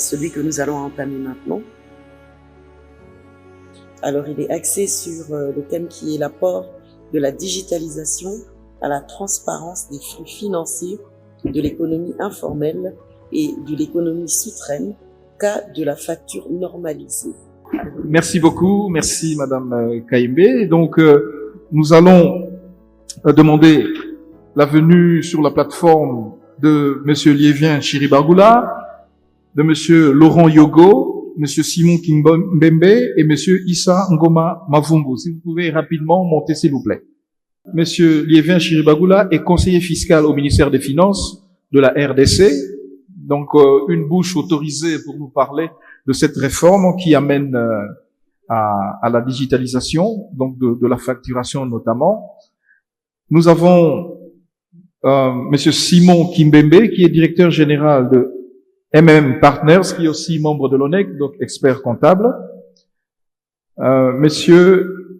celui que nous allons entamer maintenant. Alors, il est axé sur le thème qui est l'apport de la digitalisation à la transparence des flux financiers de l'économie informelle et de l'économie souterraine, cas de la facture normalisée. Merci beaucoup, merci Madame Kayembe. Donc, nous allons demander la venue sur la plateforme de Monsieur Liévin Chiribagula, de Monsieur Laurent Yogo, Monsieur Simon Kimbembe et Monsieur Issa Ngoma Mavungu. Si vous pouvez rapidement monter, s'il vous plaît. Monsieur Liévin Chiribagula est conseiller fiscal au ministère des Finances de la RDC. Donc, une bouche autorisée pour nous parler de cette réforme qui amène à la digitalisation, donc de la facturation notamment. Nous avons Monsieur Simon Kimbembe, qui est directeur général de MM Partners, qui est aussi membre de l'ONEC, donc expert comptable. Monsieur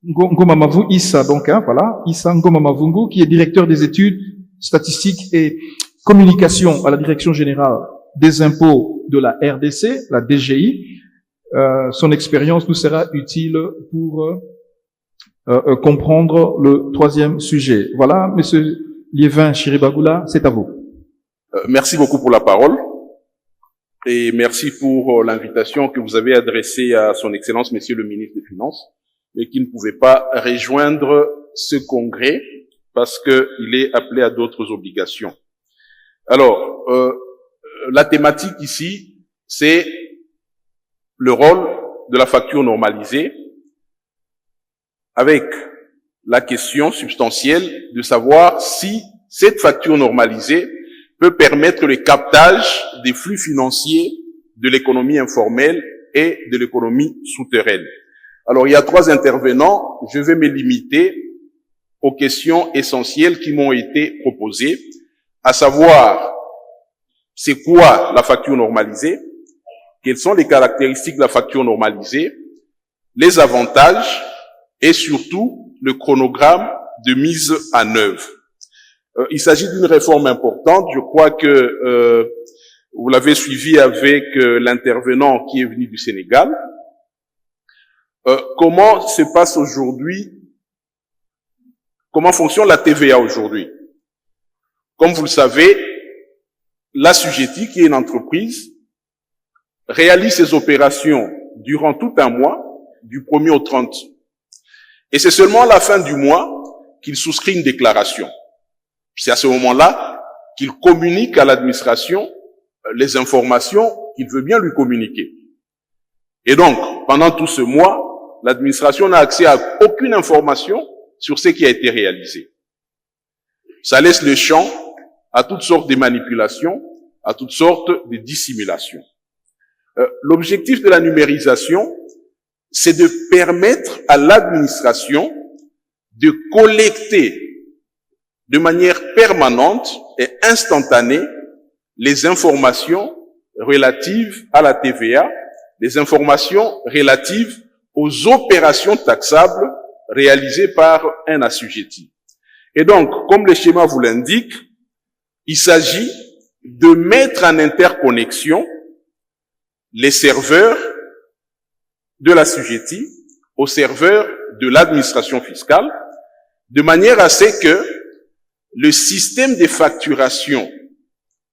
Ngoma Mavungu, Issa, donc, voilà, Issa Ngoma Mavungu, qui est directeur des études statistiques et communication à la direction générale des impôts de la RDC, la DGI. Son expérience nous sera utile pour comprendre le troisième sujet. Voilà, Monsieur Liévin Chiribagula, c'est à vous. Merci beaucoup pour la parole et merci pour l'invitation que vous avez adressée à son Excellence, Monsieur le Ministre des Finances, mais qui ne pouvait pas rejoindre ce congrès parce qu'il est appelé à d'autres obligations. Alors, la thématique ici, c'est le rôle de la facture normalisée avec la question substantielle de savoir si cette facture normalisée peut permettre le captage des flux financiers de l'économie informelle et de l'économie souterraine. Alors, il y a trois intervenants. Je vais me limiter aux questions essentielles qui m'ont été proposées, à savoir, c'est quoi la facture normalisée? Quelles sont les caractéristiques de la facture normalisée? Les avantages et surtout le chronogramme de mise en œuvre. Il s'agit d'une réforme importante. Je crois que vous l'avez suivi avec l'intervenant qui est venu du Sénégal. Comment se passe aujourd'hui, comment fonctionne la TVA aujourd'hui? Comme vous le savez, l'Assujetti, qui est une entreprise, réalise ses opérations durant tout un mois, du 1er au 30. Et c'est seulement à la fin du mois qu'il souscrit une déclaration. C'est à ce moment-là qu'il communique à l'administration les informations qu'il veut bien lui communiquer. Et donc, pendant tout ce mois, l'administration n'a accès à aucune information sur ce qui a été réalisé. Ça laisse le champ à toutes sortes de manipulations, à toutes sortes de dissimulations. L'objectif de la numérisation, c'est de permettre à l'administration de collecter de manière permanente et instantanée les informations relatives à la TVA, les informations relatives aux opérations taxables réalisées par un assujetti. Et donc, comme le schéma vous l'indique, il s'agit de mettre en interconnexion les serveurs de l'assujetti aux serveurs de l'administration fiscale, de manière à ce que le système de facturation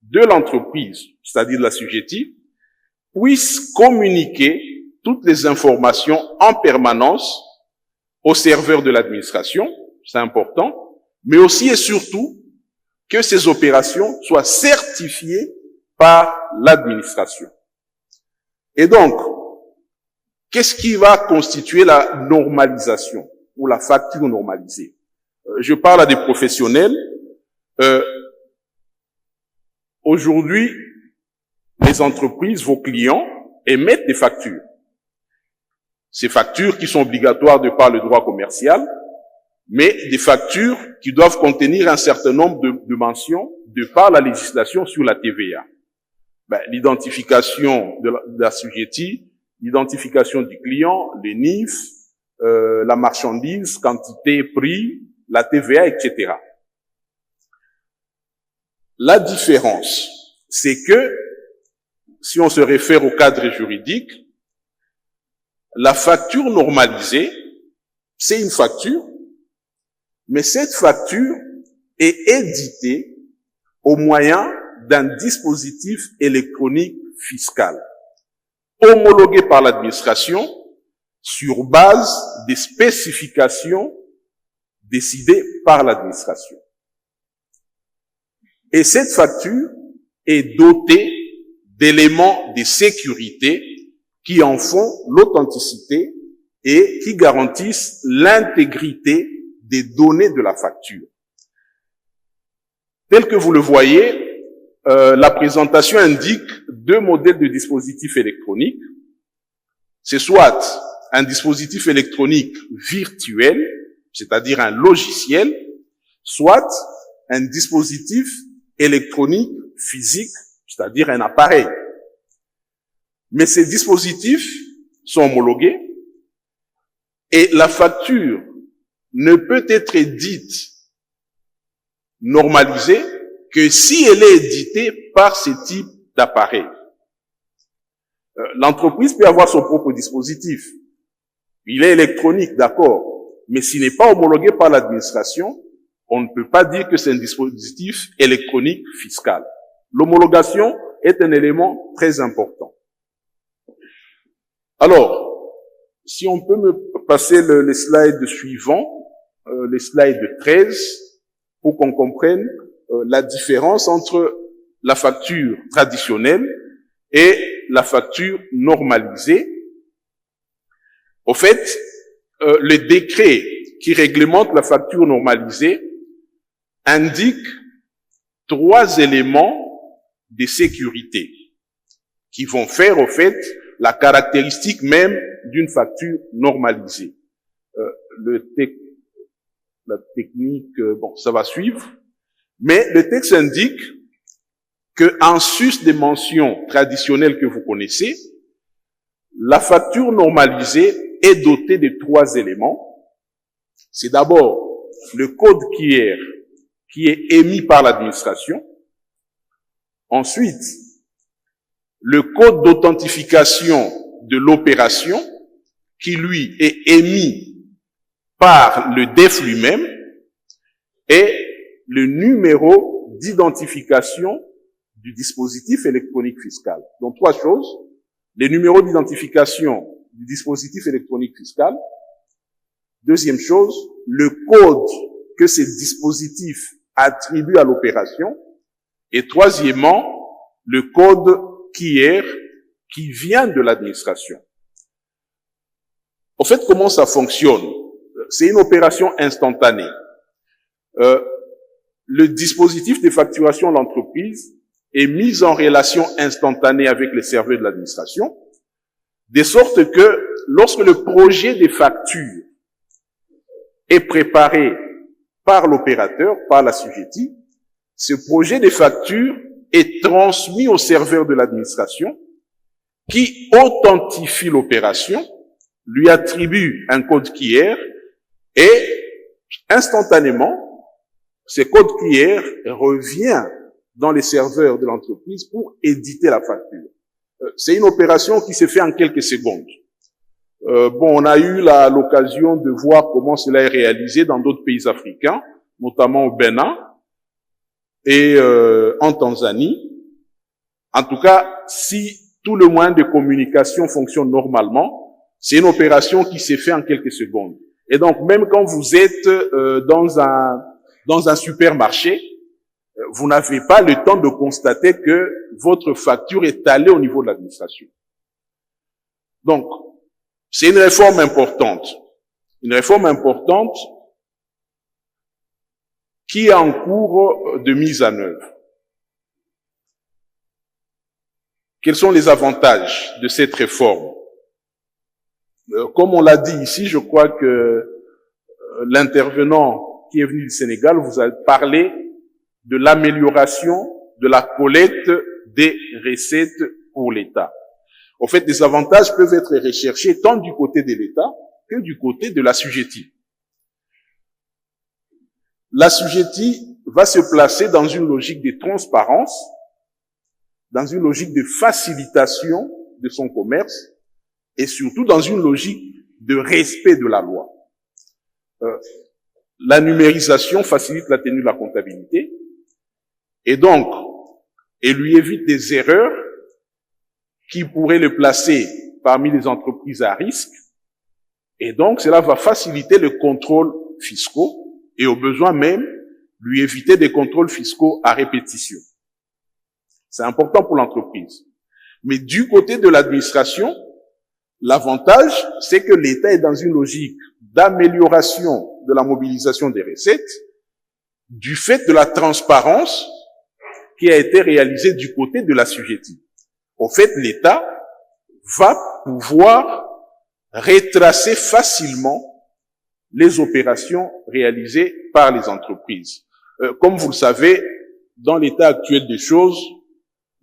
de l'entreprise, c'est-à-dire de l'assujetti, puisse communiquer toutes les informations en permanence aux serveurs de l'administration, c'est important, mais aussi et surtout que ces opérations soient certifiées par l'administration. Et donc, qu'est-ce qui va constituer la normalisation ou la facture normalisée? Je parle à des professionnels. Aujourd'hui, les entreprises, vos clients, émettent des factures. Ces factures qui sont obligatoires de par le droit commercial, mais des factures qui doivent contenir un certain nombre de mentions de par la législation sur la TVA. L'identification de l'assujetti, l'identification du client, les NIF, la marchandise, quantité, prix, la TVA, etc. La différence c'est que, si on se réfère au cadre juridique, la facture normalisée, c'est une facture, mais cette facture est éditée au moyen d'un dispositif électronique fiscal, homologué par l'administration sur base des spécifications décidées par l'administration. Et cette facture est dotée d'éléments de sécurité qui en font l'authenticité et qui garantissent l'intégrité des données de la facture. Tel que vous le voyez, la présentation indique deux modèles de dispositifs électroniques. C'est soit un dispositif électronique virtuel, c'est-à-dire un logiciel, soit un dispositif électronique physique, c'est-à-dire un appareil. Mais ces dispositifs sont homologués et la facture ne peut être édite, normalisée, que si elle est éditée par ce type d'appareil. L'entreprise peut avoir son propre dispositif. Il est électronique, d'accord, mais s'il n'est pas homologué par l'administration, on ne peut pas dire que c'est un dispositif électronique fiscal. L'homologation est un élément très important. Alors, si on peut me passer les slides suivants, les slides 13, pour qu'on comprenne la différence entre la facture traditionnelle et la facture normalisée. Au fait, le décret qui réglemente la facture normalisée indique 3 éléments de sécurité qui vont faire, au fait, la caractéristique même d'une facture normalisée. La technique, bon, ça va suivre, mais le texte indique que, en sus des mentions traditionnelles que vous connaissez, la facture normalisée est dotée de 3 éléments. C'est d'abord le code QR qui est émis par l'administration. Ensuite, le code d'authentification de l'opération qui, lui, est émis par le DEF lui-même et le numéro d'identification du dispositif électronique fiscal. Donc 3 choses. Les numéros d'identification du dispositif électronique fiscal. Deuxième chose, le code que ce dispositif attribue à l'opération. Et troisièmement, le code QR qui vient de l'administration. En fait, comment ça fonctionne? C'est une opération instantanée. Le dispositif de facturation de l'entreprise est mis en relation instantanée avec les serveurs de l'administration, de sorte que lorsque le projet de facture est préparé par l'opérateur, par l'assujetti, ce projet de facture est transmis au serveur de l'administration qui authentifie l'opération, lui attribue un code QR et instantanément, ce code QR revient dans les serveurs de l'entreprise pour éditer la facture. C'est une opération qui se fait en quelques secondes. On a eu l'occasion de voir comment cela est réalisé dans d'autres pays africains, notamment au Bénin et en Tanzanie. En tout cas, si tout le moyen de communication fonctionne normalement, c'est une opération qui s'est faite en quelques secondes. Et donc, même quand vous êtes dans un supermarché, vous n'avez pas le temps de constater que votre facture est allée au niveau de l'administration. Donc, c'est une réforme importante. Une réforme importante qui est en cours de mise en œuvre. Quels sont les avantages de cette réforme? Comme on l'a dit ici, je crois que l'intervenant qui est venu du Sénégal vous a parlé de l'amélioration de la collecte des recettes pour l'État. En fait, les avantages peuvent être recherchés tant du côté de l'État que du côté de l'assujetti. L'assujetti va se placer dans une logique de transparence dans une logique de facilitation de son commerce et surtout dans une logique de respect de la loi. La numérisation facilite la tenue de la comptabilité et donc, elle lui évite des erreurs qui pourraient le placer parmi les entreprises à risque et donc cela va faciliter le contrôle fiscaux et au besoin même lui éviter des contrôles fiscaux à répétition. C'est important pour l'entreprise. Mais du côté de l'administration, l'avantage, c'est que l'État est dans une logique d'amélioration de la mobilisation des recettes du fait de la transparence qui a été réalisée du côté de l'assujetti. Au fait, l'État va pouvoir retracer facilement les opérations réalisées par les entreprises. Comme vous le savez, dans l'état actuel des choses,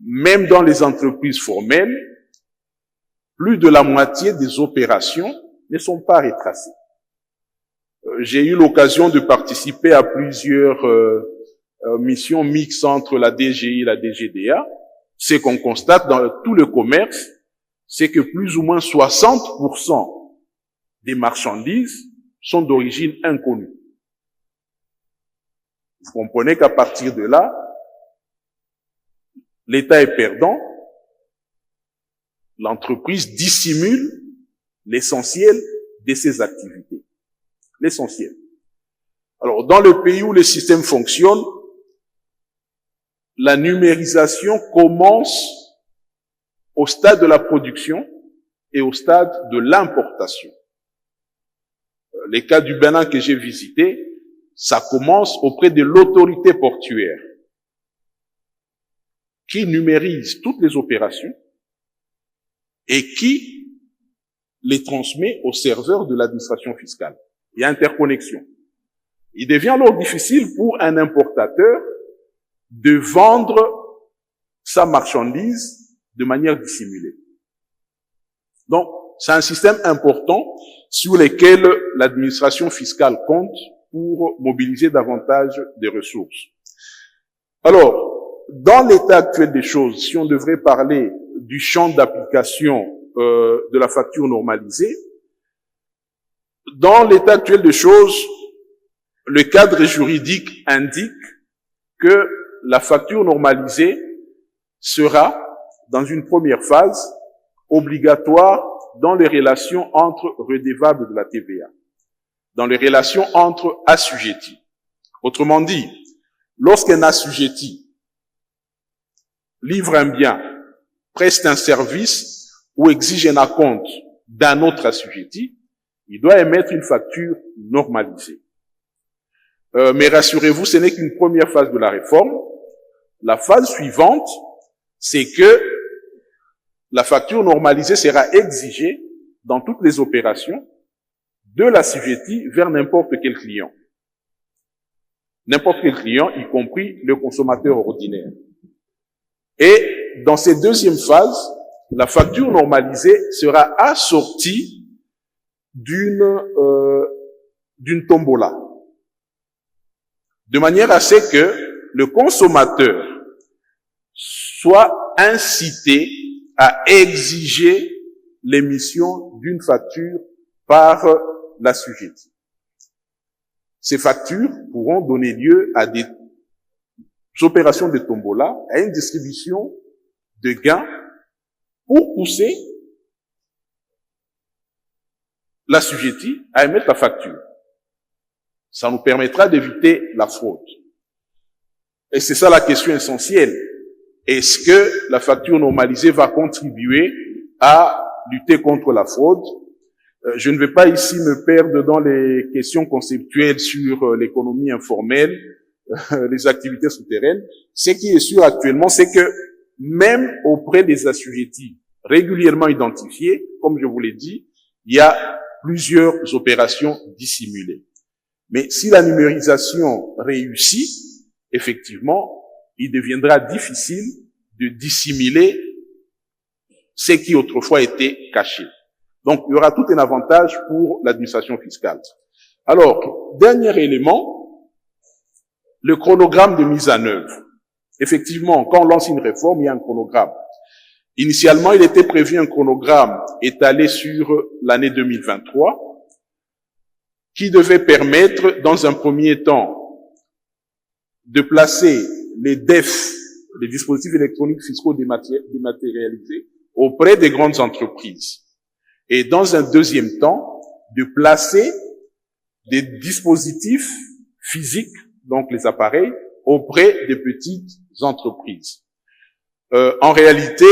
même dans les entreprises formelles, plus de la moitié des opérations ne sont pas retracées. J'ai eu l'occasion de participer à plusieurs missions mixtes entre la DGI et la DGDA. Ce qu'on constate dans tout le commerce, c'est que plus ou moins 60% des marchandises sont d'origine inconnue. Vous comprenez qu'à partir de là, l'État est perdant, l'entreprise dissimule l'essentiel de ses activités. L'essentiel. Alors, dans le pays où le système fonctionne, la numérisation commence au stade de la production et au stade de l'importation. Les cas du Bénin que j'ai visités, ça commence auprès de l'autorité portuaire qui numérise toutes les opérations et qui les transmet au serveur de l'administration fiscale. Il y a interconnexion. Il devient alors difficile pour un importateur de vendre sa marchandise de manière dissimulée. Donc, c'est un système important sur lequel l'administration fiscale compte pour mobiliser davantage de ressources. Alors, dans l'état actuel des choses, si on devrait parler du champ d'application de la facture normalisée, dans l'état actuel des choses, le cadre juridique indique que la facture normalisée sera, dans une première phase, obligatoire dans les relations entre redevables de la TVA, dans les relations entre assujettis. Autrement dit, lorsqu'un assujetti livre un bien, preste un service ou exige un acompte d'un autre assujetti, il doit émettre une facture normalisée. Mais rassurez-vous, ce n'est qu'une première phase de la réforme. La phase suivante, c'est que la facture normalisée sera exigée dans toutes les opérations de l'assujetti vers n'importe quel client. N'importe quel client, y compris le consommateur ordinaire. Et dans cette deuxième phase, la facture normalisée sera assortie d'une tombola. De manière à ce que le consommateur soit incité à exiger l'émission d'une facture par l'assujetti. Ces factures pourront donner lieu à des opérations de tombola, à une distribution de gains pour pousser l'assujetti à émettre la facture. Ça nous permettra d'éviter la fraude. Et c'est ça la question essentielle. Est-ce que la facture normalisée va contribuer à lutter contre la fraude? Je ne vais pas ici me perdre dans les questions conceptuelles sur l'économie informelle, les activités souterraines. Ce qui est sûr actuellement, c'est que même auprès des assujettis régulièrement identifiés, comme je vous l'ai dit, il y a plusieurs opérations dissimulées. Mais si la numérisation réussit, effectivement, il deviendra difficile de dissimuler ce qui autrefois était caché. Donc, il y aura tout un avantage pour l'administration fiscale. Alors, dernier élément, le chronogramme de mise en œuvre. effectivement, quand on lance une réforme, il y a un chronogramme. Initialement, il était prévu un chronogramme étalé sur l'année 2023 qui devait permettre, dans un premier temps, de placer les DEF, les dispositifs électroniques fiscaux dématérialisés, auprès des grandes entreprises. Et dans un deuxième temps, de placer des dispositifs physiques, donc les appareils, auprès des petites entreprises. En réalité,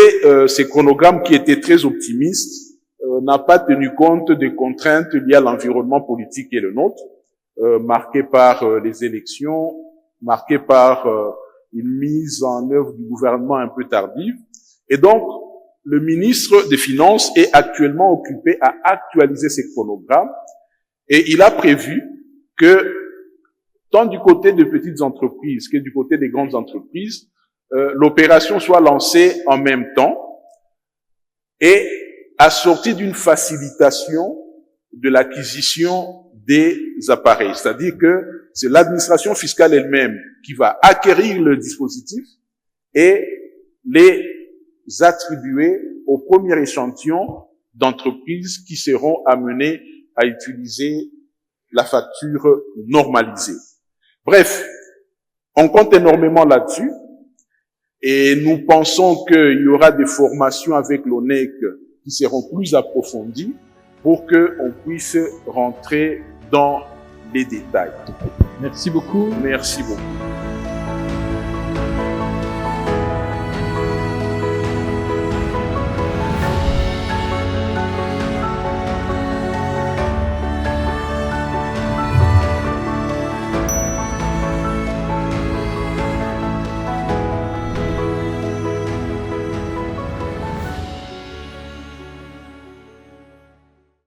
ces chronogrammes qui étaient très optimistes n'a pas tenu compte des contraintes liées à l'environnement politique qui est le nôtre, marqué par les élections, marqué par une mise en œuvre du gouvernement un peu tardive. Et donc, le ministre des Finances est actuellement occupé à actualiser ces chronogrammes et il a prévu que, tant du côté des petites entreprises que du côté des grandes entreprises, l'opération soit lancée en même temps et assortie d'une facilitation de l'acquisition des appareils. C'est-à-dire que c'est l'administration fiscale elle-même qui va acquérir le dispositif et les attribuer au premier échantillon d'entreprises qui seront amenées à utiliser la facture normalisée. Bref, on compte énormément là-dessus et nous pensons qu'il y aura des formations avec l'ONEC qui seront plus approfondies pour qu'on puisse rentrer dans les détails. Merci beaucoup. Merci beaucoup.